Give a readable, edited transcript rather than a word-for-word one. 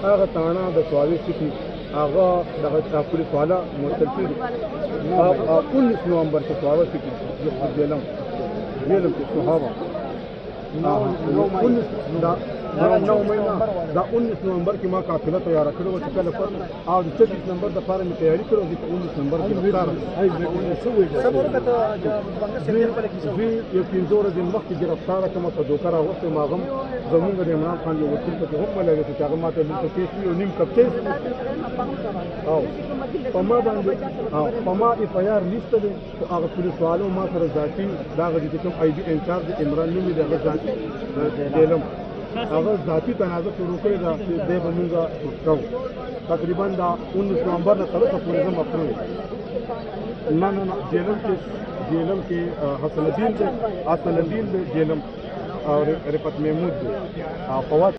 هغه تاڼه د سوالي سیکي هغه دغه پولیس والا مرتل کېږي 19 نومبر کې سوالي سیکي جیلم کې صحابه 19 نومبر کې ما قافله تیار کړو چې کله او 26 نمبر د پاره مې تیاری کړو چې 19 نمبر کې کار یو 15 ورځې مخکې گرفتار کړم په دوکر راغوسته ما هم زمونږ د عمران خان یو وکیل ته هم ولګېد چې هغه ماته دلته کیس یو نیم کپ کیس او په ما باندې په ما اف آی آر لیست دی هغه پولیس والو ما سره ذاتي دا غږی چې کوم آی بي انچارج عمران نومي دی هغه ذاتي دیلم هغه ذاتي تنازع شروع کړی دا چې دی به مونږ کوو تقریبا دا 19 نومبر نه تر اوسه پورې زه مفروض نه جیلم کې حسن الدین دی جیلم او رفعت محمود دی او فواد